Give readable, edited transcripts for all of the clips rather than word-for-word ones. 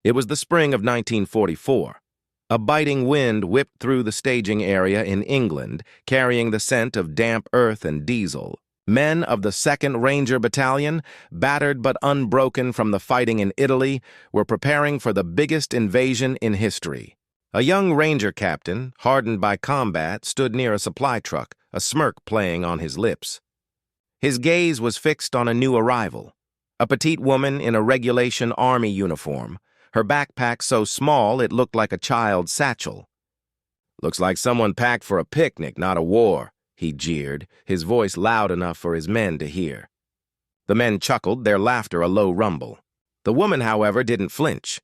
It was the spring of 1944. A biting wind whipped through the staging area in England, carrying the scent of damp earth and diesel. Men of the 2nd Ranger Battalion, battered but unbroken from the fighting in Italy, were preparing for the biggest invasion in history. A young Ranger captain, hardened by combat, stood near a supply truck, a smirk playing on his lips. His gaze was fixed on a new arrival, a petite woman in a regulation army uniform, her backpack so small it looked like a child's satchel. "Looks like someone packed for a picnic, not a war," he jeered, his voice loud enough for his men to hear. The men chuckled, their laughter a low rumble. The woman, however, didn't flinch.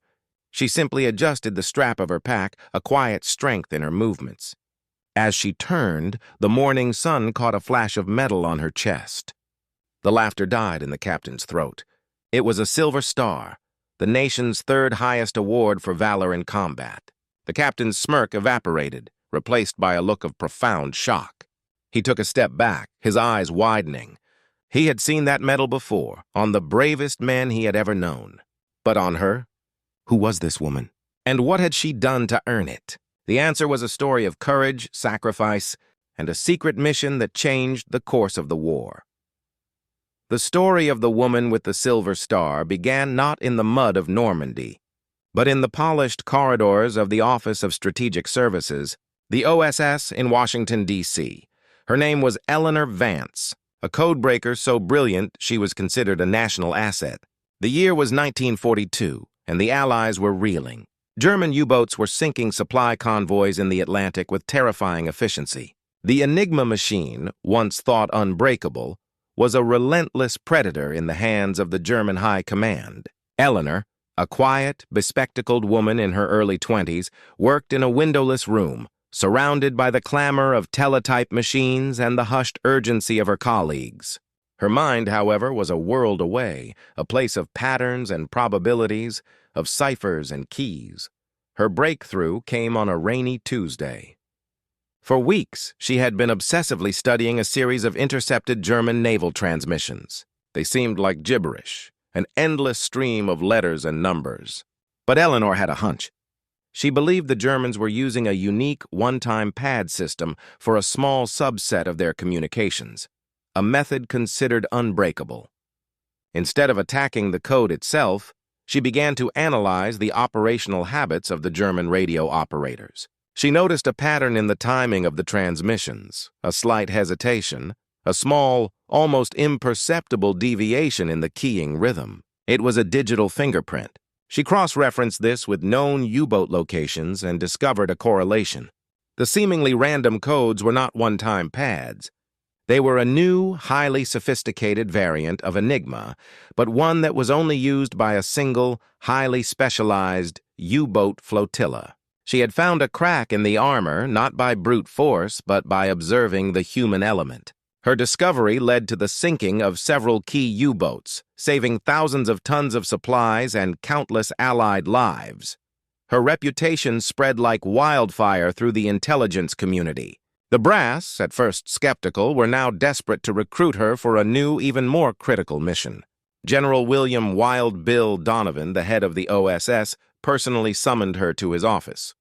She simply adjusted the strap of her pack, a quiet strength in her movements. As she turned, the morning sun caught a flash of metal on her chest. The laughter died in the captain's throat. It was a Silver Star, the nation's 3rd highest award for valor in combat. The captain's smirk evaporated, replaced by a look of profound shock. He took a step back, his eyes widening. He had seen that medal before, on the bravest men he had ever known. But on her? Who was this woman? And what had she done to earn it? The answer was a story of courage, sacrifice, and a secret mission that changed the course of the war. The story of the woman with the Silver Star began not in the mud of Normandy, but in the polished corridors of the Office of Strategic Services, the OSS in Washington, D.C. Her name was Eleanor Vance, a codebreaker so brilliant she was considered a national asset. The year was 1942, and the Allies were reeling. German U-boats were sinking supply convoys in the Atlantic with terrifying efficiency. The Enigma machine, once thought unbreakable, was a relentless predator in the hands of the German High Command. Eleanor, a quiet, bespectacled woman in her early 20s, worked in a windowless room, surrounded by the clamor of teletype machines and the hushed urgency of her colleagues. Her mind, however, was a world away, a place of patterns and probabilities, of ciphers and keys. Her breakthrough came on a rainy Tuesday. For weeks, she had been obsessively studying a series of intercepted German naval transmissions. They seemed like gibberish, an endless stream of letters and numbers. But Eleanor had a hunch. She believed the Germans were using a unique one-time pad system for a small subset of their communications, a method considered unbreakable. Instead of attacking the code itself, she began to analyze the operational habits of the German radio operators. She noticed a pattern in the timing of the transmissions, a slight hesitation, a small, almost imperceptible deviation in the keying rhythm. It was a digital fingerprint. She cross-referenced this with known U-boat locations and discovered a correlation. The seemingly random codes were not one-time pads. They were a new, highly sophisticated variant of Enigma, but one that was only used by a single, highly specialized U-boat flotilla. She had found a crack in the armor, not by brute force, but by observing the human element. Her discovery led to the sinking of several key U-boats, saving thousands of tons of supplies and countless Allied lives. Her reputation spread like wildfire through the intelligence community. The brass, at first skeptical, were now desperate to recruit her for a new, even more critical mission. General William Wild Bill Donovan, the head of the OSS, personally summoned her to his office.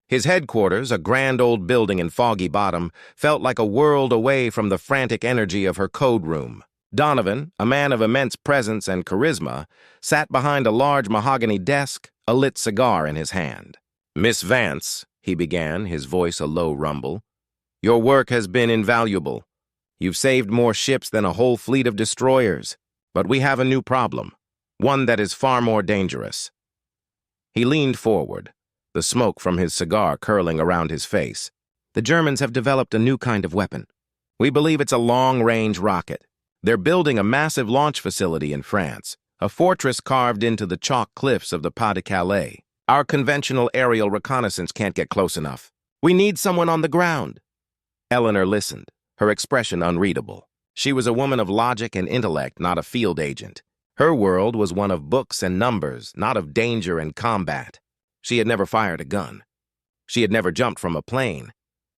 His headquarters, a grand old building in Foggy Bottom, felt like a world away from the frantic energy of her code room. Donovan, a man of immense presence and charisma, sat behind a large mahogany desk, a lit cigar in his hand. "Miss Vance," he began, his voice a low rumble, "your work has been invaluable. You've saved more ships than a whole fleet of destroyers. But we have a new problem, one that is far more dangerous." He leaned forward, the smoke from his cigar curling around his face. "The Germans have developed a new kind of weapon. We believe it's a long-range rocket. They're building a massive launch facility in France, a fortress carved into the chalk cliffs of the Pas de Calais. Our conventional aerial reconnaissance can't get close enough. We need someone on the ground." Eleanor listened, her expression unreadable. She was a woman of logic and intellect, not a field agent. Her world was one of books and numbers, not of danger and combat. She had never fired a gun. She had never jumped from a plane.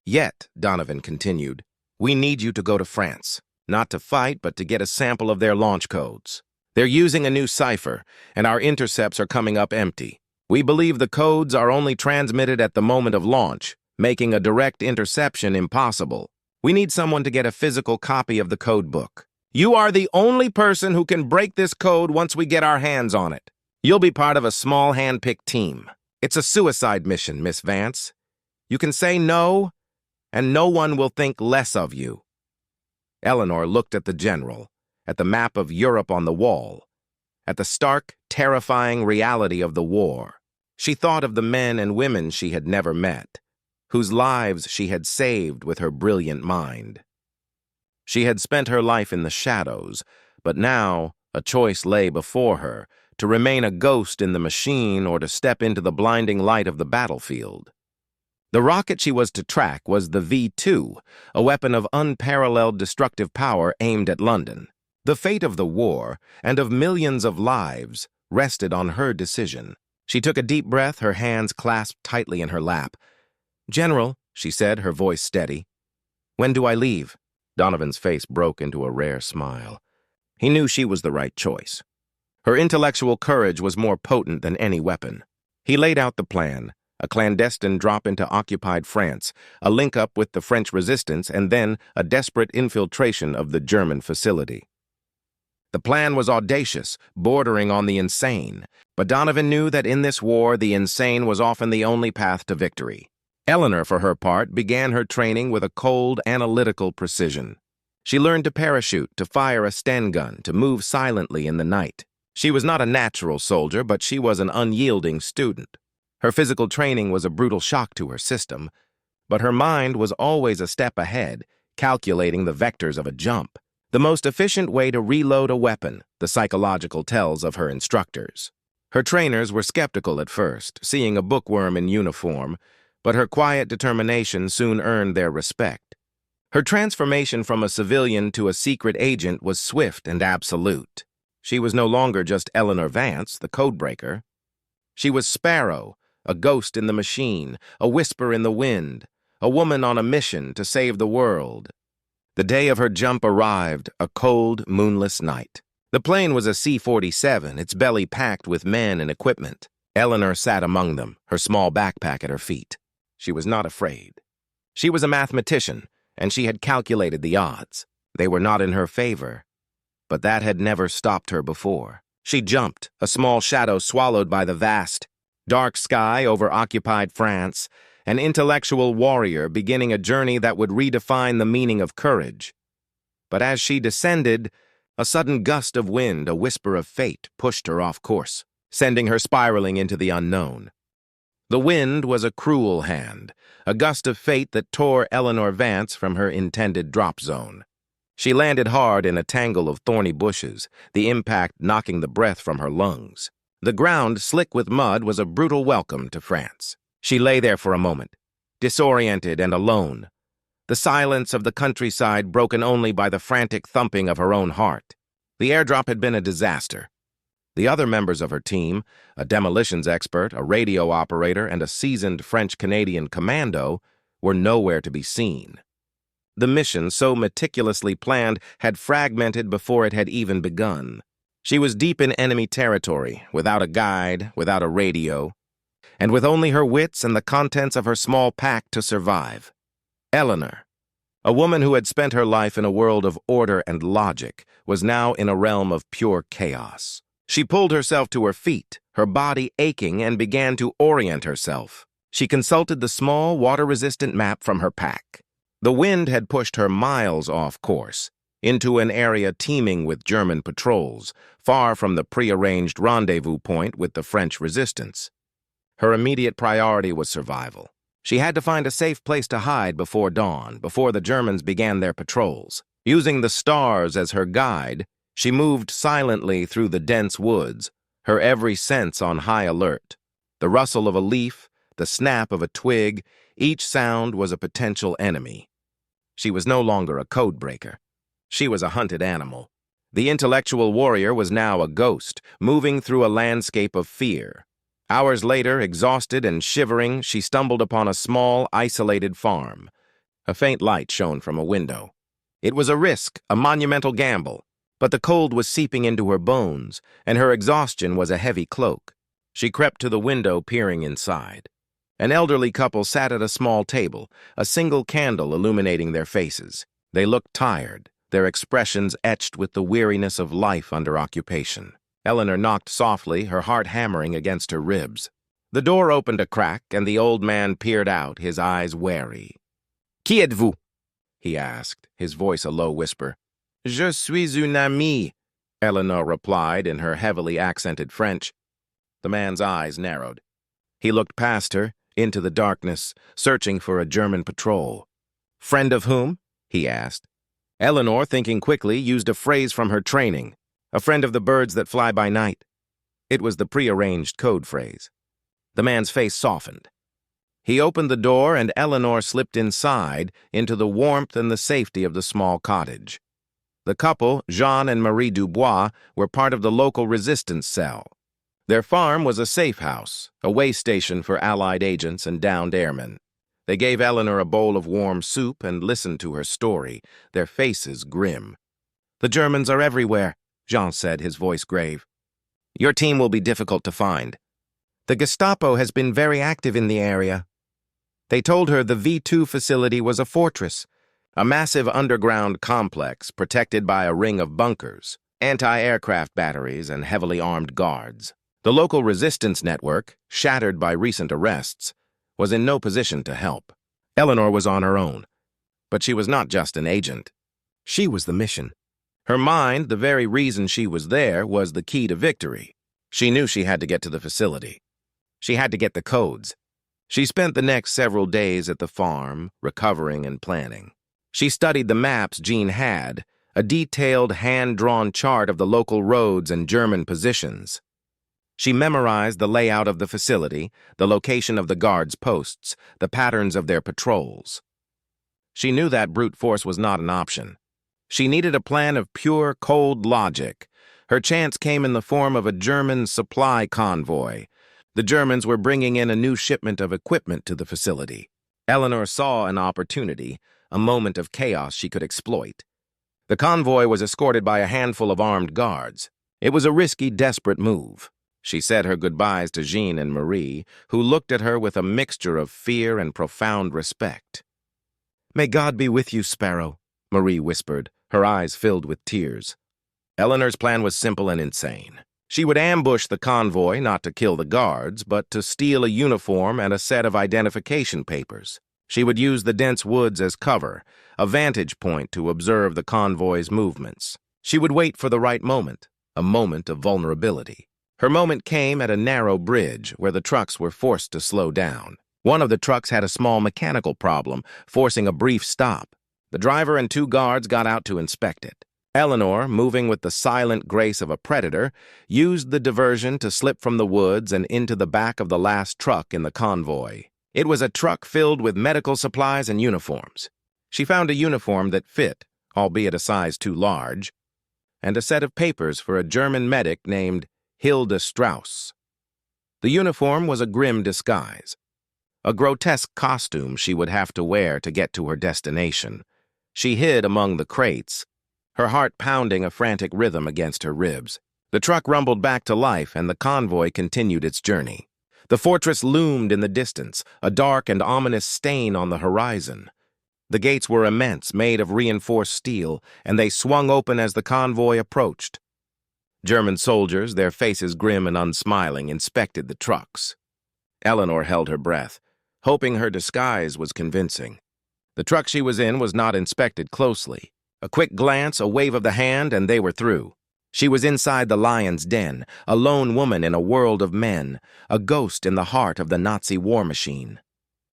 "Yet," Donovan continued, "we need you to go to France, not to fight, but to get a sample of their launch codes. They're using a new cipher, and our intercepts are coming up empty. We believe the codes are only transmitted at the moment of launch, making a direct interception impossible. We need someone to get a physical copy of the code book. You are the only person who can break this code once we get our hands on it. You'll be part of a small hand-picked team. It's a suicide mission, Miss Vance. You can say no, and no one will think less of you. Eleanor looked at the general, at the map of Europe on the wall, at the stark, terrifying reality of the war. She thought of the men and women she had never met, whose lives she had saved with her brilliant mind. She had spent her life in the shadows, but now a choice lay before her, to remain a ghost in the machine or to step into the blinding light of the battlefield. The rocket she was to track was the V-2, a weapon of unparalleled destructive power aimed at London. The fate of the war, and of millions of lives, rested on her decision. She took a deep breath, her hands clasped tightly in her lap. "General," she said, her voice steady. "When do I leave?" Donovan's face broke into a rare smile. He knew she was the right choice. Her intellectual courage was more potent than any weapon. He laid out the plan, a clandestine drop into occupied France, a link-up with the French resistance, and then a desperate infiltration of the German facility. The plan was audacious, bordering on the insane, but Donovan knew that in this war the insane was often the only path to victory. Eleanor, for her part, began her training with a cold, analytical precision. She learned to parachute, to fire a Sten gun, to move silently in the night. She was not a natural soldier, but she was an unyielding student. Her physical training was a brutal shock to her system, but her mind was always a step ahead, calculating the vectors of a jump. The most efficient way to reload a weapon, the psychological tells of her instructors. Her trainers were skeptical at first, seeing a bookworm in uniform, but her quiet determination soon earned their respect. Her transformation from a civilian to a secret agent was swift and absolute. She was no longer just Eleanor Vance, the codebreaker. She was Sparrow, a ghost in the machine, a whisper in the wind, a woman on a mission to save the world. The day of her jump arrived, a cold, moonless night. The plane was a C-47, its belly packed with men and equipment. Eleanor sat among them, her small backpack at her feet. She was not afraid. She was a mathematician, and she had calculated the odds. They were not in her favor, but that had never stopped her before. She jumped, a small shadow swallowed by the vast, dark sky over occupied France, an intellectual warrior beginning a journey that would redefine the meaning of courage. But as she descended, a sudden gust of wind, a whisper of fate, pushed her off course, sending her spiraling into the unknown. The wind was a cruel hand, a gust of fate that tore Eleanor Vance from her intended drop zone. She landed hard in a tangle of thorny bushes, the impact knocking the breath from her lungs. The ground, slick with mud, was a brutal welcome to France. She lay there for a moment, disoriented and alone, the silence of the countryside broken only by the frantic thumping of her own heart. The airdrop had been a disaster. The other members of her team, a demolitions expert, a radio operator, and a seasoned French-Canadian commando, were nowhere to be seen. The mission, so meticulously planned, had fragmented before it had even begun. She was deep in enemy territory, without a guide, without a radio, and with only her wits and the contents of her small pack to survive. Eleanor, a woman who had spent her life in a world of order and logic, was now in a realm of pure chaos. She pulled herself to her feet, her body aching, and began to orient herself. She consulted the small, water-resistant map from her pack. The wind had pushed her miles off course, into an area teeming with German patrols, far from the prearranged rendezvous point with the French resistance. Her immediate priority was survival. She had to find a safe place to hide before dawn, before the Germans began their patrols. Using the stars as her guide, she moved silently through the dense woods, her every sense on high alert. The rustle of a leaf, the snap of a twig, each sound was a potential enemy. She was no longer a codebreaker. She was a hunted animal. The intellectual warrior was now a ghost, moving through a landscape of fear. Hours later, exhausted and shivering, she stumbled upon a small, isolated farm. A faint light shone from a window. It was a risk, a monumental gamble, but the cold was seeping into her bones, and her exhaustion was a heavy cloak. She crept to the window, peering inside. An elderly couple sat at a small table, a single candle illuminating their faces. They looked tired, their expressions etched with the weariness of life under occupation. Eleanor knocked softly, her heart hammering against her ribs. The door opened a crack, and the old man peered out, his eyes wary. "Qui êtes-vous?" he asked, his voice a low whisper. "Je suis une amie," Eleanor replied in her heavily accented French. The man's eyes narrowed. He looked past her, into the darkness, searching for a German patrol. "Friend of whom?" he asked. Eleanor, thinking quickly, used a phrase from her training. "A friend of the birds that fly by night." It was the prearranged code phrase. The man's face softened. He opened the door, and Eleanor slipped inside, into the warmth and the safety of the small cottage. The couple, Jean and Marie Dubois, were part of the local resistance cell. Their farm was a safe house, a way station for Allied agents and downed airmen. They gave Eleanor a bowl of warm soup and listened to her story, their faces grim. "The Germans are everywhere," Jean said, his voice grave. "Your team will be difficult to find. The Gestapo has been very active in the area." They told her the V2 facility was a fortress, a massive underground complex protected by a ring of bunkers, anti-aircraft batteries, and heavily armed guards. The local resistance network, shattered by recent arrests, was in no position to help. Eleanor was on her own. But she was not just an agent. She was the mission. Her mind, the very reason she was there, was the key to victory. She knew she had to get to the facility. She had to get the codes. She spent the next several days at the farm, recovering and planning. She studied the maps Jean had, a detailed, hand-drawn chart of the local roads and German positions. She memorized the layout of the facility, the location of the guards' posts, the patterns of their patrols. She knew that brute force was not an option. She needed a plan of pure, cold logic. Her chance came in the form of a German supply convoy. The Germans were bringing in a new shipment of equipment to the facility. Eleanor saw an opportunity, a moment of chaos she could exploit. The convoy was escorted by a handful of armed guards. It was a risky, desperate move. She said her goodbyes to Jean and Marie, who looked at her with a mixture of fear and profound respect. "May God be with you, Sparrow," Marie whispered, her eyes filled with tears. Eleanor's plan was simple and insane. She would ambush the convoy, not to kill the guards, but to steal a uniform and a set of identification papers. She would use the dense woods as cover, a vantage point to observe the convoy's movements. She would wait for the right moment, a moment of vulnerability. Her moment came at a narrow bridge where the trucks were forced to slow down. One of the trucks had a small mechanical problem, forcing a brief stop. The driver and two guards got out to inspect it. Eleanor, moving with the silent grace of a predator, used the diversion to slip from the woods and into the back of the last truck in the convoy. It was a truck filled with medical supplies and uniforms. She found a uniform that fit, albeit a size too large, and a set of papers for a German medic named Hilde Strauss. The uniform was a grim disguise, a grotesque costume she would have to wear to get to her destination. She hid among the crates, her heart pounding a frantic rhythm against her ribs. The truck rumbled back to life, and the convoy continued its journey. The fortress loomed in the distance, a dark and ominous stain on the horizon. The gates were immense, made of reinforced steel, and they swung open as the convoy approached. German soldiers, their faces grim and unsmiling, inspected the trucks. Eleanor held her breath, hoping her disguise was convincing. The truck she was in was not inspected closely. A quick glance, a wave of the hand, and they were through. She was inside the lion's den, a lone woman in a world of men, a ghost in the heart of the Nazi war machine.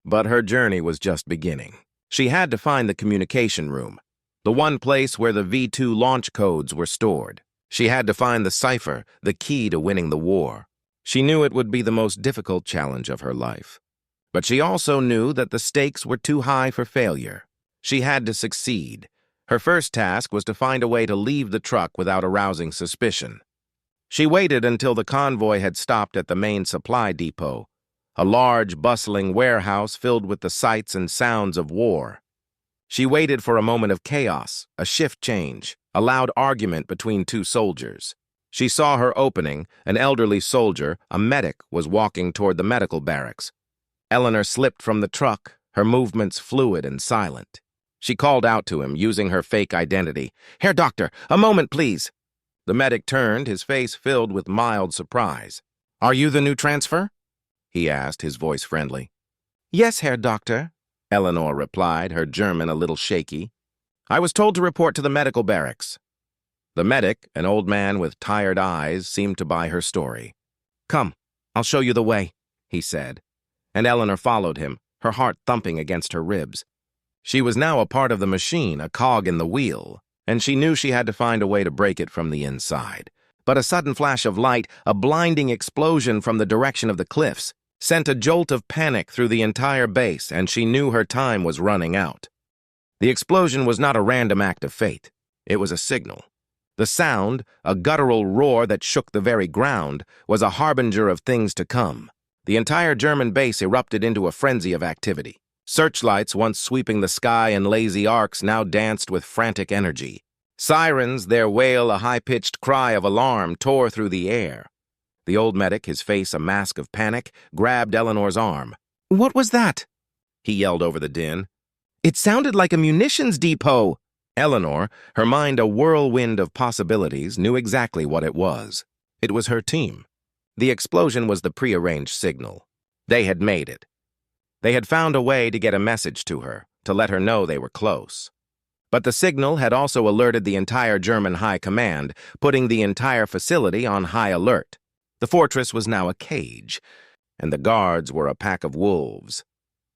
But her journey was just beginning. She had to find the communication room, the one place where the V2 launch codes were stored. She had to find the cipher, the key to winning the war. She knew it would be the most difficult challenge of her life. But she also knew that the stakes were too high for failure. She had to succeed. Her first task was to find a way to leave the truck without arousing suspicion. She waited until the convoy had stopped at the main supply depot, a large, bustling warehouse filled with the sights and sounds of war. She waited for a moment of chaos, a shift change, a loud argument between two soldiers. She saw her opening. An elderly soldier, a medic, was walking toward the medical barracks. Eleanor slipped from the truck, her movements fluid and silent. She called out to him, using her fake identity. "Herr Doctor, a moment, please." The medic turned, his face filled with mild surprise. "Are you the new transfer?" he asked, his voice friendly. "Yes, Herr Doctor," Eleanor replied, her German a little shaky. "I was told to report to the medical barracks." The medic, an old man with tired eyes, seemed to buy her story. "Come, I'll show you the way," he said, and Eleanor followed him, her heart thumping against her ribs. She was now a part of the machine, a cog in the wheel, and she knew she had to find a way to break it from the inside. But a sudden flash of light, a blinding explosion from the direction of the cliffs, sent a jolt of panic through the entire base, and she knew her time was running out. The explosion was not a random act of fate. It was a signal. The sound, a guttural roar that shook the very ground, was a harbinger of things to come. The entire German base erupted into a frenzy of activity. Searchlights, once sweeping the sky in lazy arcs, now danced with frantic energy. Sirens, their wail a high-pitched cry of alarm, tore through the air. The old medic, his face a mask of panic, grabbed Eleanor's arm. "What was that?" he yelled over the din. "It sounded like a munitions depot." Eleanor, her mind a whirlwind of possibilities, knew exactly what it was. It was her team. The explosion was the prearranged signal. They had made it. They had found a way to get a message to her, to let her know they were close. But the signal had also alerted the entire German high command, putting the entire facility on high alert. The fortress was now a cage, and the guards were a pack of wolves.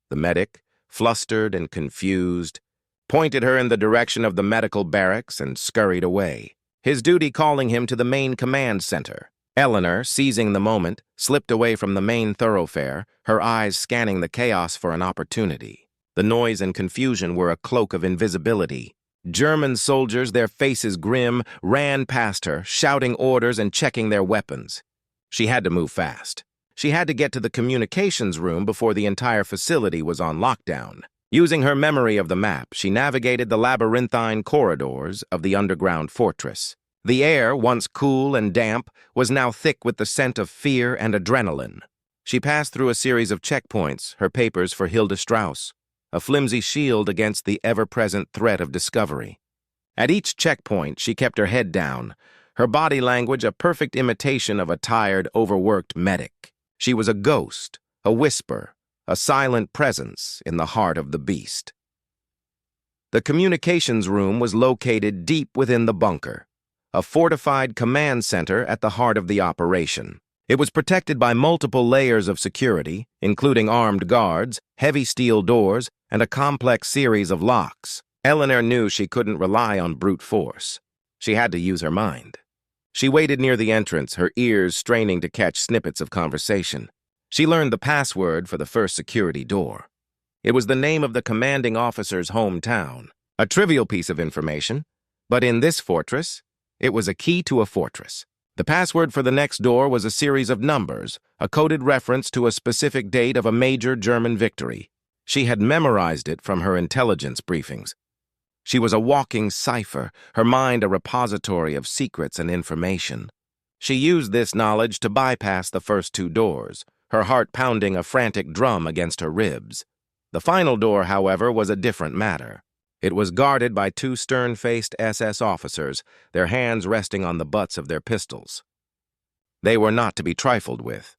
The medic, flustered and confused, pointed her in the direction of the medical barracks and scurried away, his duty calling him to the main command center. Eleanor, seizing the moment, slipped away from the main thoroughfare, her eyes scanning the chaos for an opportunity. The noise and confusion were a cloak of invisibility. German soldiers, their faces grim, ran past her, shouting orders and checking their weapons. She had to move fast. She had to get to the communications room before the entire facility was on lockdown. Using her memory of the map, she navigated the labyrinthine corridors of the underground fortress. The air, once cool and damp, was now thick with the scent of fear and adrenaline. She passed through a series of checkpoints, her papers for Hilda Strauss, a flimsy shield against the ever-present threat of discovery. At each checkpoint, she kept her head down, her body language a perfect imitation of a tired, overworked medic. She was a ghost, a whisper, a silent presence in the heart of the beast. The communications room was located deep within the bunker, a fortified command center at the heart of the operation. It was protected by multiple layers of security, including armed guards, heavy steel doors, and a complex series of locks. Eleanor knew she couldn't rely on brute force. She had to use her mind. She waited near the entrance, her ears straining to catch snippets of conversation. She learned the password for the first security door. It was the name of the commanding officer's hometown, a trivial piece of information, but in this fortress, it was a key to a fortress. The password for the next door was a series of numbers, a coded reference to a specific date of a major German victory. She had memorized it from her intelligence briefings. She was a walking cipher, her mind a repository of secrets and information. She used this knowledge to bypass the first two doors, her heart pounding a frantic drum against her ribs. The final door, however, was a different matter. It was guarded by two stern-faced SS officers, their hands resting on the butts of their pistols. They were not to be trifled with.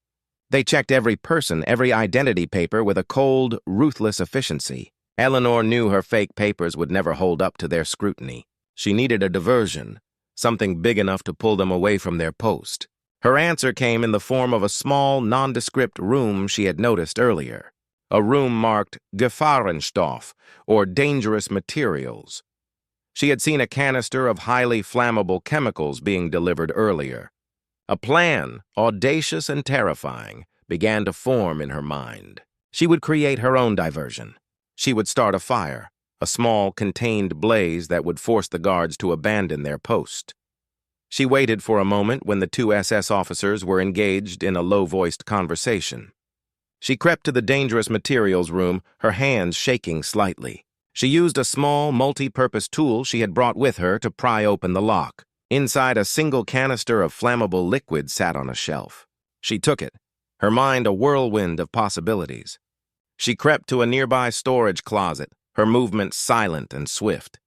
They checked every person, every identity paper with a cold, ruthless efficiency. Eleanor knew her fake papers would never hold up to their scrutiny. She needed a diversion, something big enough to pull them away from their post. Her answer came in the form of a small, nondescript room she had noticed earlier. A room marked Gefahrenstoff, or dangerous materials. She had seen a canister of highly flammable chemicals being delivered earlier. A plan, audacious and terrifying, began to form in her mind. She would create her own diversion. She would start a fire, a small, contained blaze that would force the guards to abandon their post. She waited for a moment when the two SS officers were engaged in a low-voiced conversation. She crept to the dangerous materials room, her hands shaking slightly. She used a small, multi-purpose tool she had brought with her to pry open the lock. Inside, a single canister of flammable liquid sat on a shelf. She took it, her mind a whirlwind of possibilities. She crept to a nearby storage closet, her movements silent and swift.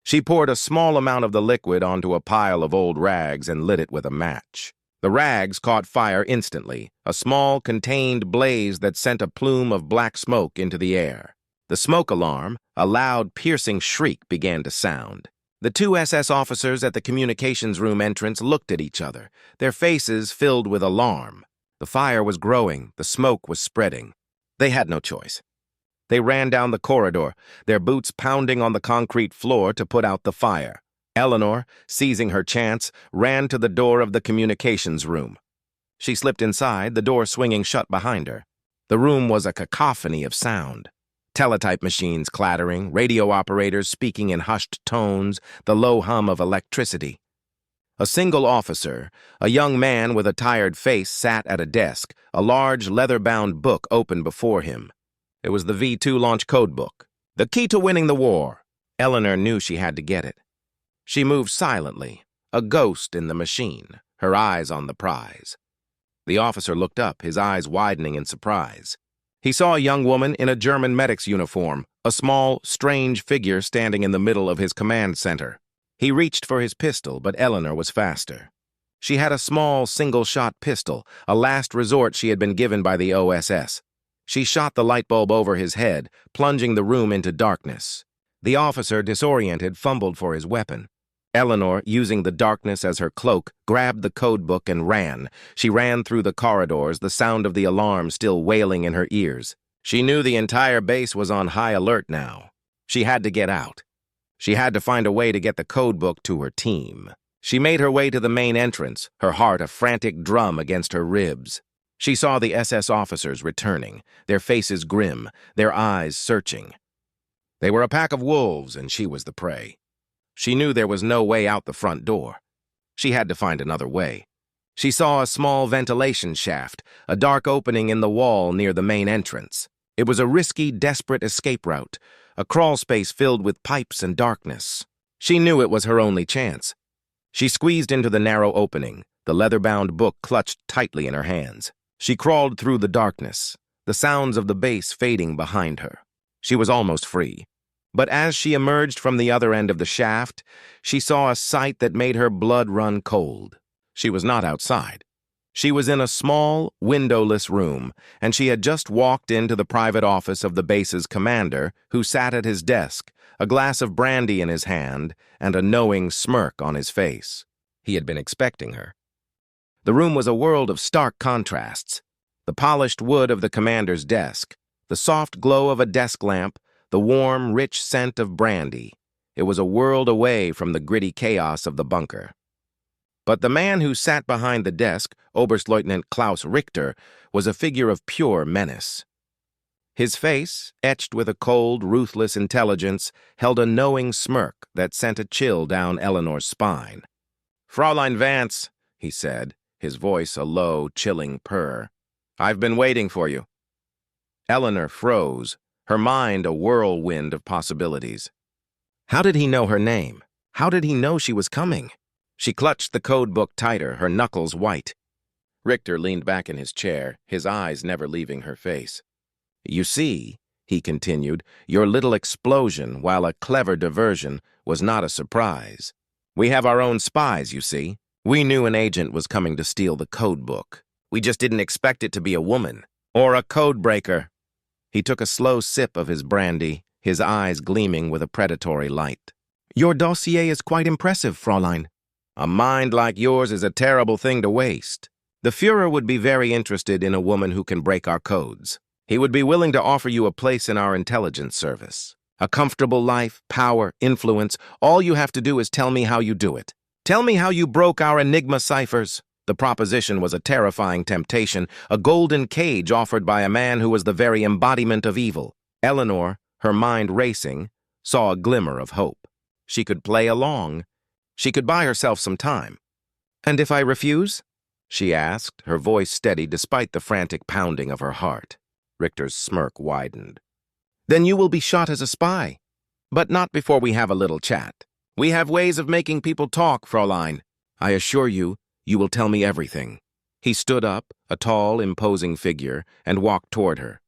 She poured a small amount of the liquid onto a pile of old rags and lit it with a match. The rags caught fire instantly, a small, contained blaze that sent a plume of black smoke into the air. The smoke alarm, a loud, piercing shriek, began to sound. The two SS officers at the communications room entrance looked at each other, their faces filled with alarm. The fire was growing, the smoke was spreading. They had no choice. They ran down the corridor, their boots pounding on the concrete floor to put out the fire. Eleanor, seizing her chance, ran to the door of the communications room. She slipped inside, the door swinging shut behind her. The room was a cacophony of sound. Teletype machines clattering, radio operators speaking in hushed tones, the low hum of electricity. A single officer, a young man with a tired face, sat at a desk, a large leather-bound book open before him. It was the V2 launch codebook. The key to winning the war. Eleanor knew she had to get it. She moved silently, a ghost in the machine, her eyes on the prize. The officer looked up, his eyes widening in surprise. He saw a young woman in a German medic's uniform, a small, strange figure standing in the middle of his command center. He reached for his pistol, but Eleanor was faster. She had a small, single-shot pistol, a last resort she had been given by the OSS. She shot the light bulb over his head, plunging the room into darkness. The officer, disoriented, fumbled for his weapon. Eleanor, using the darkness as her cloak, grabbed the codebook and ran. She ran through the corridors, the sound of the alarm still wailing in her ears. She knew the entire base was on high alert now. She had to get out. She had to find a way to get the codebook to her team. She made her way to the main entrance, her heart a frantic drum against her ribs. She saw the SS officers returning, their faces grim, their eyes searching. They were a pack of wolves, and she was the prey. She knew there was no way out the front door. She had to find another way. She saw a small ventilation shaft, a dark opening in the wall near the main entrance. It was a risky, desperate escape route, a crawl space filled with pipes and darkness. She knew it was her only chance. She squeezed into the narrow opening, the leather-bound book clutched tightly in her hands. She crawled through the darkness, the sounds of the base fading behind her. She was almost free. But as she emerged from the other end of the shaft, she saw a sight that made her blood run cold. She was not outside. She was in a small, windowless room, and she had just walked into the private office of the base's commander, who sat at his desk, a glass of brandy in his hand and a knowing smirk on his face. He had been expecting her. The room was a world of stark contrasts. The polished wood of the commander's desk, the soft glow of a desk lamp, the warm, rich scent of brandy. It was a world away from the gritty chaos of the bunker. But the man who sat behind the desk, Oberstleutnant Klaus Richter, was a figure of pure menace. His face, etched with a cold, ruthless intelligence, held a knowing smirk that sent a chill down Eleanor's spine. "Fraulein Vance," he said, his voice a low, chilling purr. "I've been waiting for you." Eleanor froze, her mind a whirlwind of possibilities. How did he know her name? How did he know she was coming? She clutched the code book tighter, her knuckles white. Richter leaned back in his chair, his eyes never leaving her face. "You see," he continued, "your little explosion, while a clever diversion, was not a surprise. We have our own spies, you see. We knew an agent was coming to steal the code book. We just didn't expect it to be a woman, or a code breaker." He took a slow sip of his brandy, his eyes gleaming with a predatory light. "Your dossier is quite impressive, Fräulein. A mind like yours is a terrible thing to waste. The Führer would be very interested in a woman who can break our codes. He would be willing to offer you a place in our intelligence service. A comfortable life, power, influence. All you have to do is tell me how you do it. Tell me how you broke our Enigma ciphers." The proposition was a terrifying temptation, a golden cage offered by a man who was the very embodiment of evil. Eleanor, her mind racing, saw a glimmer of hope. She could play along. She could buy herself some time. "And if I refuse?" she asked, her voice steady despite the frantic pounding of her heart. Richter's smirk widened. "Then you will be shot as a spy. But not before we have a little chat." We have ways of making people talk, Fräulein. I assure you, you will tell me everything. He stood up, a tall, imposing figure, and walked toward her.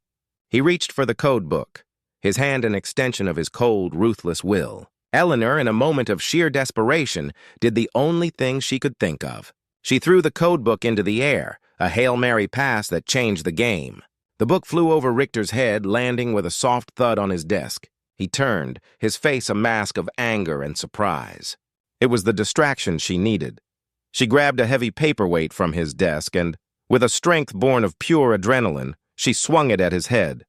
He reached for the code book, his hand an extension of his cold, ruthless will. Eleanor, in a moment of sheer desperation, did the only thing she could think of. She threw the code book into the air, a Hail Mary pass that changed the game. The book flew over Richter's head, landing with a soft thud on his desk. He turned, his face a mask of anger and surprise. It was the distraction she needed. She grabbed a heavy paperweight from his desk and, with a strength born of pure adrenaline, she swung it at his head.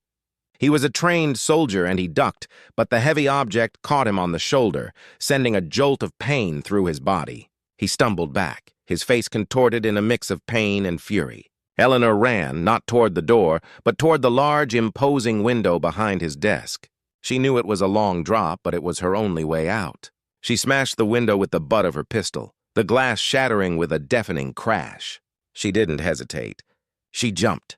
He was a trained soldier and he ducked, but the heavy object caught him on the shoulder, sending a jolt of pain through his body. He stumbled back, his face contorted in a mix of pain and fury. Eleanor ran, not toward the door, but toward the large, imposing window behind his desk. She knew it was a long drop, but it was her only way out. She smashed the window with the butt of her pistol, the glass shattering with a deafening crash. She didn't hesitate. She jumped.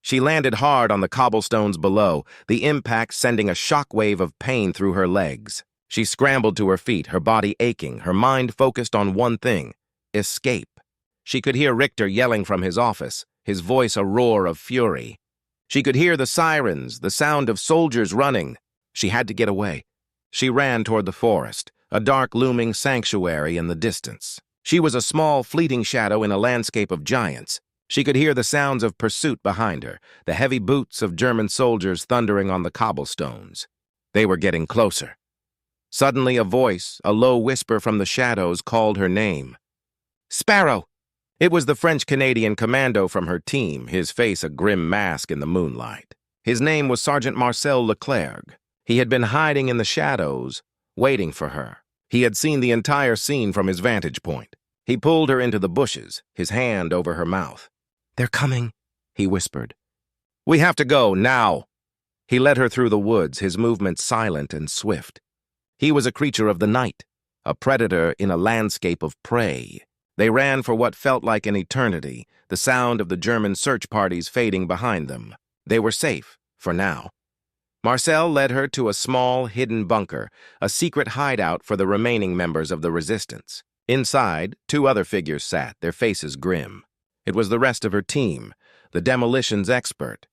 She landed hard on the cobblestones below, the impact sending a shockwave of pain through her legs. She scrambled to her feet, her body aching, her mind focused on one thing: escape. She could hear Richter yelling from his office, his voice a roar of fury. She could hear the sirens, the sound of soldiers running. She had to get away. She ran toward the forest, a dark looming sanctuary in the distance. She was a small, fleeting shadow in a landscape of giants. She could hear the sounds of pursuit behind her, the heavy boots of German soldiers thundering on the cobblestones. They were getting closer. Suddenly a voice, a low whisper from the shadows, called her name. Sparrow! It was the French-Canadian commando from her team, his face a grim mask in the moonlight. His name was Sergeant Marcel Leclerc. He had been hiding in the shadows, waiting for her. He had seen the entire scene from his vantage point. He pulled her into the bushes, his hand over her mouth. "They're coming," he whispered. "We have to go, now." He led her through the woods, his movements silent and swift. He was a creature of the night, a predator in a landscape of prey. They ran for what felt like an eternity, the sound of the German search parties fading behind them. They were safe, for now. Marcel led her to a small, hidden bunker, a secret hideout for the remaining members of the resistance. Inside, two other figures sat, their faces grim. It was the rest of her team, the demolitions expert,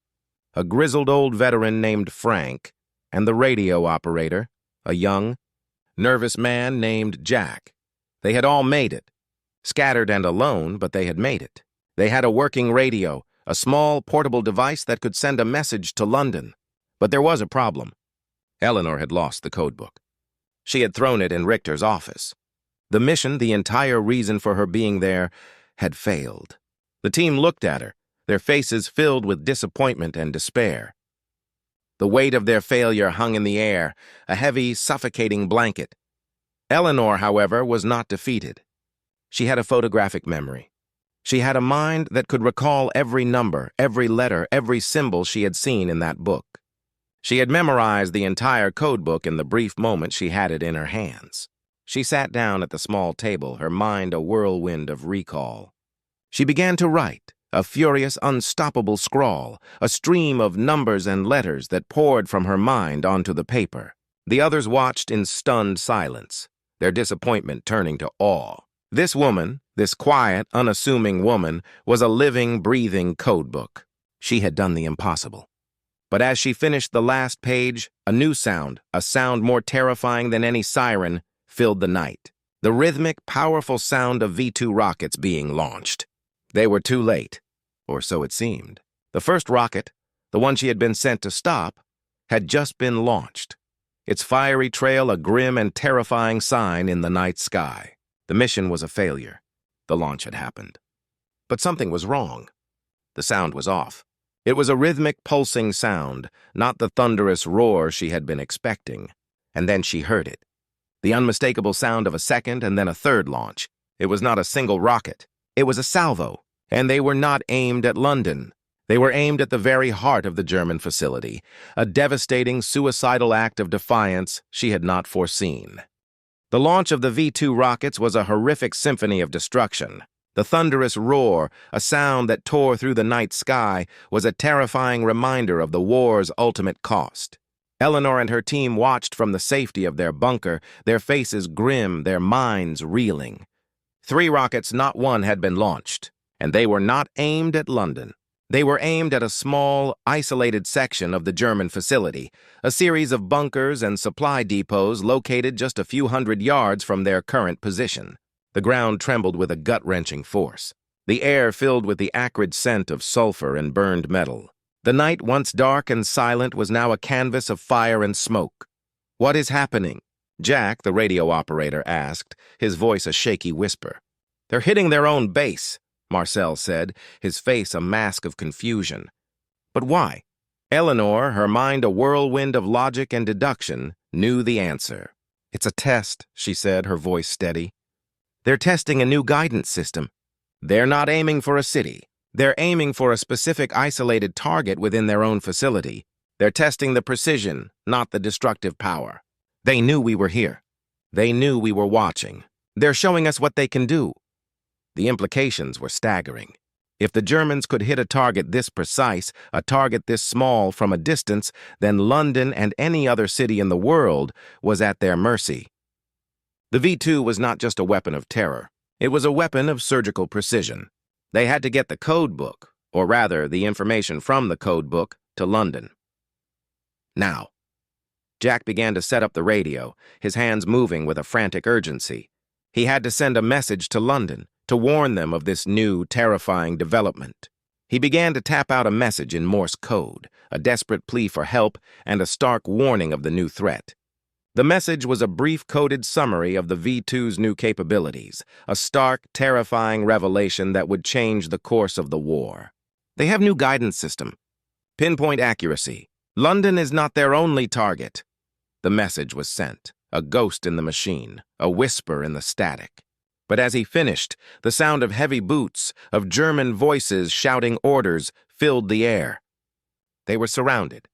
a grizzled old veteran named Frank, and the radio operator, a young, nervous man named Jack. They had all made it. Scattered and alone, but they had made it. They had a working radio, a small portable device that could send a message to London. But there was a problem. Eleanor had lost the codebook. She had thrown it in Richter's office. The mission, the entire reason for her being there, had failed. The team looked at her, their faces filled with disappointment and despair. The weight of their failure hung in the air, a heavy, suffocating blanket. Eleanor, however, was not defeated. She had a photographic memory. She had a mind that could recall every number, every letter, every symbol she had seen in that book. She had memorized the entire codebook in the brief moment she had it in her hands. She sat down at the small table, her mind a whirlwind of recall. She began to write, a furious, unstoppable scrawl, a stream of numbers and letters that poured from her mind onto the paper. The others watched in stunned silence, their disappointment turning to awe. This woman, this quiet, unassuming woman, was a living, breathing codebook. She had done the impossible. But as she finished the last page, a new sound, a sound more terrifying than any siren, filled the night. The rhythmic, powerful sound of V-2 rockets being launched. They were too late, or so it seemed. The first rocket, the one she had been sent to stop, had just been launched, its fiery trail a grim and terrifying sign in the night sky. The mission was a failure. The launch had happened. But something was wrong. The sound was off. It was a rhythmic, pulsing sound, not the thunderous roar she had been expecting. And then she heard it. The unmistakable sound of a second and then a third launch. It was not a single rocket. It was a salvo, and they were not aimed at London. They were aimed at the very heart of the German facility, a devastating, suicidal act of defiance she had not foreseen. The launch of the V-2 rockets was a horrific symphony of destruction. The thunderous roar, a sound that tore through the night sky, was a terrifying reminder of the war's ultimate cost. Eleanor and her team watched from the safety of their bunker, their faces grim, their minds reeling. 3 rockets, not one, had been launched, and they were not aimed at London. They were aimed at a small, isolated section of the German facility, a series of bunkers and supply depots located just a few hundred yards from their current position. The ground trembled with a gut-wrenching force. The air filled with the acrid scent of sulfur and burned metal. The night, once dark and silent, was now a canvas of fire and smoke. "What is happening?" Jack, the radio operator, asked, his voice a shaky whisper. "They're hitting their own base," Marcel said, his face a mask of confusion. But why? Eleanor, her mind a whirlwind of logic and deduction, knew the answer. "It's a test," she said, her voice steady. "They're testing a new guidance system. They're not aiming for a city. They're aiming for a specific isolated target within their own facility. They're testing the precision, not the destructive power. They knew we were here. They knew we were watching. They're showing us what they can do." The implications were staggering. If the Germans could hit a target this precise, a target this small from a distance, then London and any other city in the world was at their mercy. The V-2 was not just a weapon of terror. It was a weapon of surgical precision. They had to get the code book, or rather, the information from the code book, to London. Now. Jack began to set up the radio, his hands moving with a frantic urgency. He had to send a message to London, to warn them of this new, terrifying development. He began to tap out a message in Morse code, a desperate plea for help and a stark warning of the new threat. The message was a brief coded summary of the V-2's new capabilities, a stark, terrifying revelation that would change the course of the war. They have new guidance system. Pinpoint accuracy. London is not their only target. The message was sent, a ghost in the machine, a whisper in the static. But as he finished, the sound of heavy boots, of German voices shouting orders, filled the air. They were surrounded.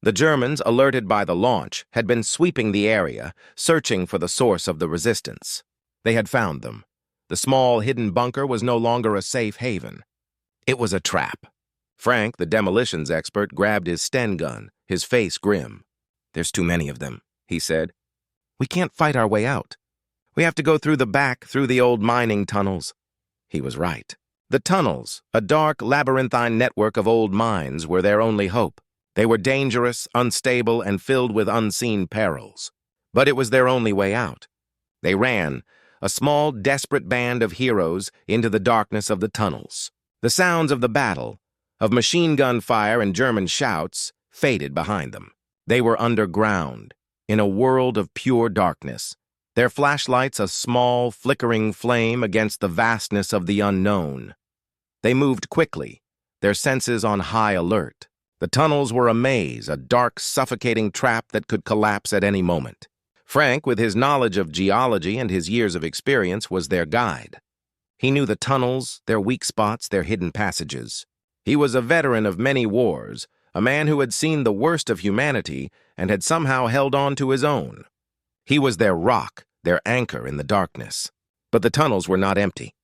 The Germans, alerted by the launch, had been sweeping the area, searching for the source of the resistance. They had found them. The small, hidden bunker was no longer a safe haven. It was a trap. Frank, the demolitions expert, grabbed his Sten gun, his face grim. "There's too many of them," he said. "We can't fight our way out. We have to go through the back, through the old mining tunnels." He was right. The tunnels, a dark, labyrinthine network of old mines, were their only hope. They were dangerous, unstable, and filled with unseen perils. But it was their only way out. They ran, a small, desperate band of heroes, into the darkness of the tunnels. The sounds of the battle, of machine gun fire and German shouts, faded behind them. They were underground, in a world of pure darkness. Their flashlights a small, flickering flame against the vastness of the unknown. They moved quickly, their senses on high alert. The tunnels were a maze, a dark, suffocating trap that could collapse at any moment. Frank, with his knowledge of geology and his years of experience, was their guide. He knew the tunnels, their weak spots, their hidden passages. He was a veteran of many wars, a man who had seen the worst of humanity and had somehow held on to his own. He was their rock, their anchor in the darkness. But the tunnels were not empty.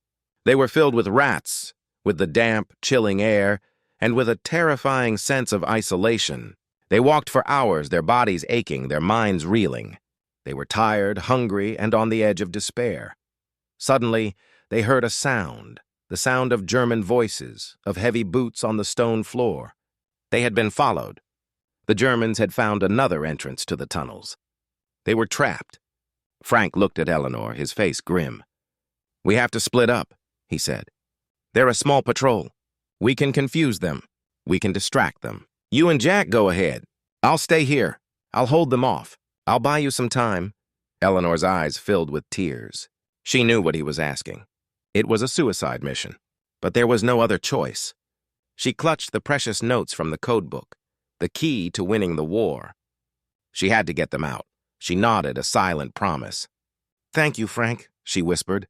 They were filled with rats, with the damp, chilling air, and with a terrifying sense of isolation. They walked for hours, their bodies aching, their minds reeling. They were tired, hungry, and on the edge of despair. Suddenly, they heard a sound, the sound of German voices, of heavy boots on the stone floor. They had been followed. The Germans had found another entrance to the tunnels. They were trapped. Frank looked at Eleanor, his face grim. "We have to split up," he said. "They're a small patrol. We can confuse them. We can distract them. You and Jack go ahead. I'll stay here. I'll hold them off. I'll buy you some time." Eleanor's eyes filled with tears. She knew what he was asking. It was a suicide mission, but there was no other choice. She clutched the precious notes from the code book, the key to winning the war. She had to get them out. She nodded a silent promise. "Thank you, Frank," she whispered.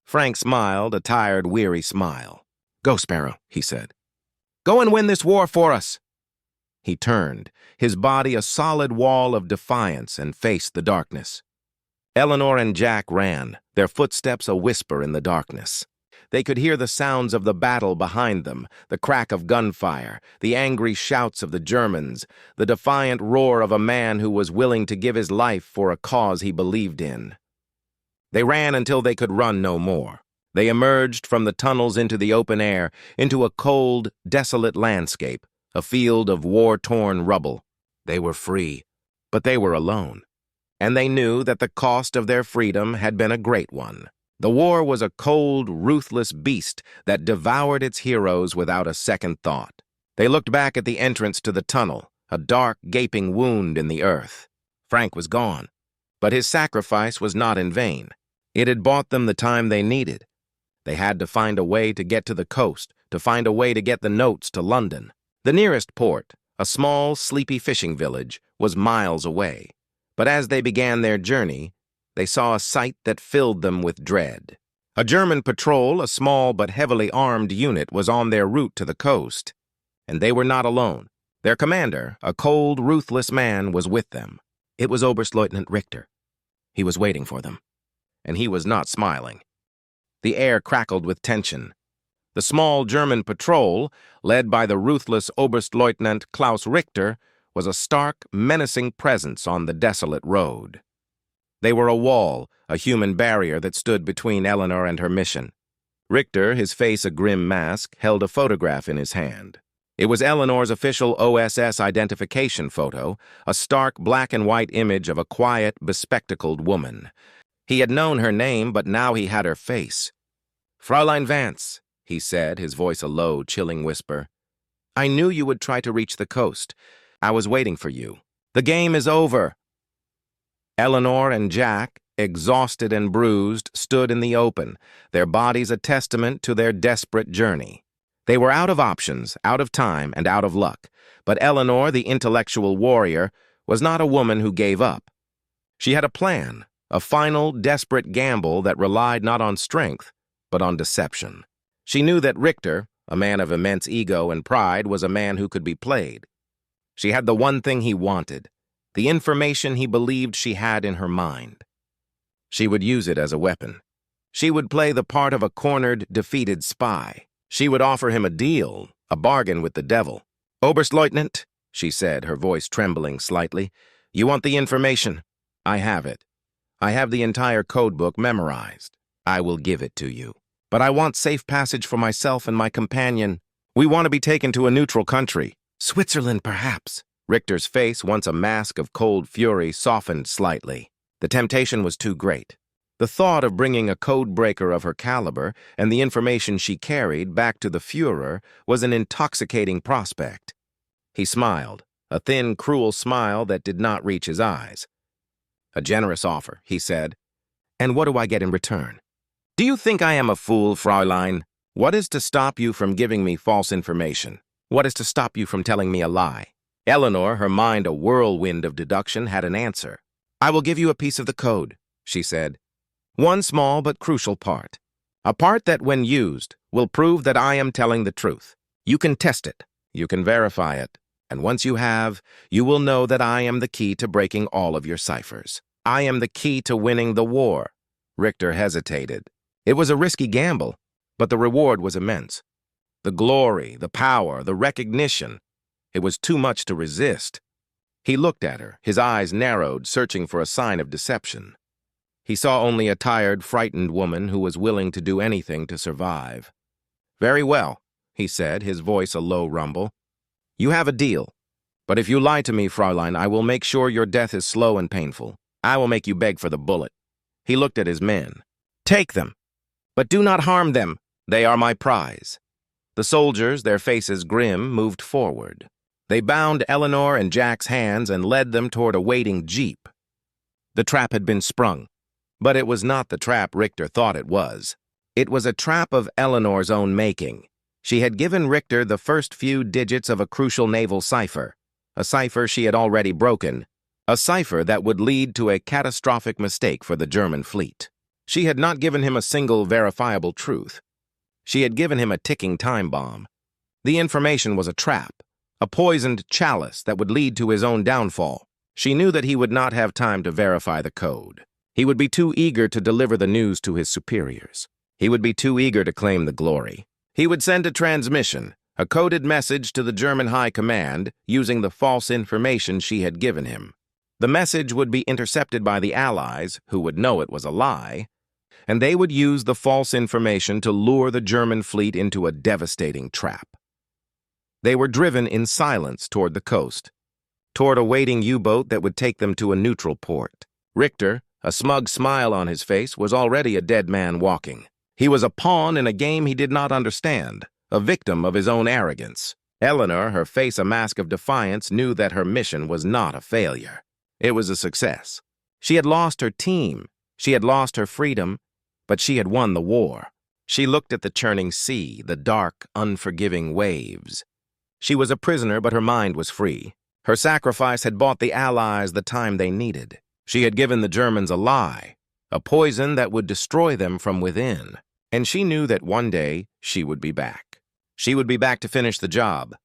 Frank smiled, a tired, weary smile. "Go, Sparrow," he said. "Go and win this war for us." He turned, his body a solid wall of defiance, and faced the darkness. Eleanor and Jack ran, their footsteps a whisper in the darkness. They could hear the sounds of the battle behind them, the crack of gunfire, the angry shouts of the Germans, the defiant roar of a man who was willing to give his life for a cause he believed in. They ran until they could run no more. They emerged from the tunnels into the open air, into a cold, desolate landscape, a field of war-torn rubble. They were free, but they were alone. And they knew that the cost of their freedom had been a great one. The war was a cold, ruthless beast that devoured its heroes without a second thought. They looked back at the entrance to the tunnel, a dark, gaping wound in the earth. Frank was gone, but his sacrifice was not in vain. It had bought them the time they needed. They had to find a way to get to the coast, to find a way to get the notes to London. The nearest port, a small, sleepy fishing village, was miles away. But as they began their journey, they saw a sight that filled them with dread. A German patrol, a small but heavily armed unit, was on their route to the coast. And they were not alone. Their commander, a cold, ruthless man, was with them. It was Oberstleutnant Richter. He was waiting for them. And he was not smiling. The air crackled with tension. The small German patrol, led by the ruthless Oberstleutnant Klaus Richter, was a stark, menacing presence on the desolate road. They were a wall, a human barrier that stood between Eleanor and her mission. Richter, his face a grim mask, held a photograph in his hand. It was Eleanor's official OSS identification photo, a stark black and white image of a quiet, bespectacled woman. He had known her name, but now he had her face. "Fräulein Vance," he said, his voice a low, chilling whisper. "I knew you would try to reach the coast. I was waiting for you. The game is over." Eleanor and Jack, exhausted and bruised, stood in the open, their bodies a testament to their desperate journey. They were out of options, out of time, and out of luck, but Eleanor, the intellectual warrior, was not a woman who gave up. She had a plan, a final, desperate gamble that relied not on strength, but on deception. She knew that Richter, a man of immense ego and pride, was a man who could be played. She had the one thing he wanted, the information he believed she had in her mind. She would use it as a weapon. She would play the part of a cornered, defeated spy. She would offer him a deal, a bargain with the devil. "Oberstleutnant," she said, her voice trembling slightly, "you want the information? I have it. I have the entire codebook memorized. I will give it to you. But I want safe passage for myself and my companion. We want to be taken to a neutral country. Switzerland, perhaps." Richter's face, once a mask of cold fury, softened slightly. The temptation was too great. The thought of bringing a code breaker of her caliber and the information she carried back to the Führer was an intoxicating prospect. He smiled, a thin, cruel smile that did not reach his eyes. "A generous offer," he said. "And what do I get in return?" "Do you think I am a fool, Fräulein? What is to stop you from giving me false information? What is to stop you from telling me a lie?" Eleanor, her mind a whirlwind of deduction, had an answer. "I will give you a piece of the code," she said. "One small but crucial part. A part that, when used, will prove that I am telling the truth. You can test it. You can verify it. And once you have, you will know that I am the key to breaking all of your ciphers. I am the key to winning the war." Richter hesitated. It was a risky gamble, but the reward was immense. The glory, the power, the recognition. It was too much to resist. He looked at her, his eyes narrowed, searching for a sign of deception. He saw only a tired, frightened woman who was willing to do anything to survive. "Very well," he said, his voice a low rumble. "You have a deal. But if you lie to me, Fräulein, I will make sure your death is slow and painful. I will make you beg for the bullet." He looked at his men. "Take them, but do not harm them. They are my prize." The soldiers, their faces grim, moved forward. They bound Eleanor and Jack's hands and led them toward a waiting jeep. The trap had been sprung, but it was not the trap Richter thought it was. It was a trap of Eleanor's own making. She had given Richter the first few digits of a crucial naval cipher, a cipher she had already broken, a cipher that would lead to a catastrophic mistake for the German fleet. She had not given him a single verifiable truth. She had given him a ticking time bomb. The information was a trap, a poisoned chalice that would lead to his own downfall. She knew that he would not have time to verify the code. He would be too eager to deliver the news to his superiors. He would be too eager to claim the glory. He would send a transmission, a coded message to the German High Command using the false information she had given him. The message would be intercepted by the Allies, who would know it was a lie, and they would use the false information to lure the German fleet into a devastating trap. They were driven in silence toward the coast, toward a waiting U-boat that would take them to a neutral port. Richter, a smug smile on his face, was already a dead man walking. He was a pawn in a game he did not understand, a victim of his own arrogance. Eleanor, her face a mask of defiance, knew that her mission was not a failure. It was a success. She had lost her team, she had lost her freedom, but she had won the war. She looked at the churning sea, the dark, unforgiving waves. She was a prisoner, but her mind was free. Her sacrifice had bought the Allies the time they needed. She had given the Germans a lie, a poison that would destroy them from within. And she knew that one day she would be back. She would be back to finish the job.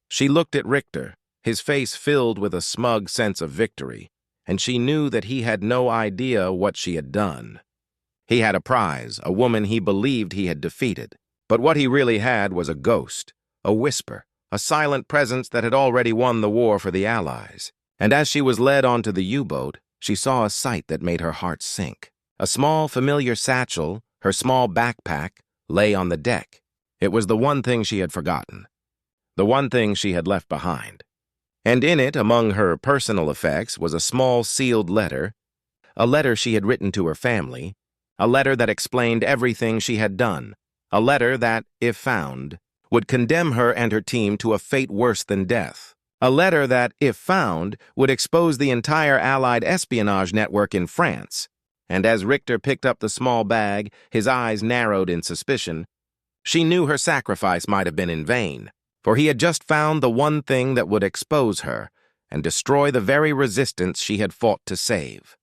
She looked at Richter, his face filled with a smug sense of victory, and she knew that he had no idea what she had done. He had a prize, a woman he believed he had defeated. But what he really had was a ghost, a whisper, a silent presence that had already won the war for the Allies. And as she was led onto the U-boat, she saw a sight that made her heart sink. A small, familiar satchel, her small backpack, lay on the deck. It was the one thing she had forgotten, the one thing she had left behind. And in it, among her personal effects, was a small sealed letter, a letter she had written to her family, a letter that explained everything she had done, a letter that, if found, would condemn her and her team to a fate worse than death. A letter that, if found, would expose the entire Allied espionage network in France. And as Richter picked up the small bag, his eyes narrowed in suspicion. She knew her sacrifice might have been in vain, for he had just found the one thing that would expose her and destroy the very resistance she had fought to save.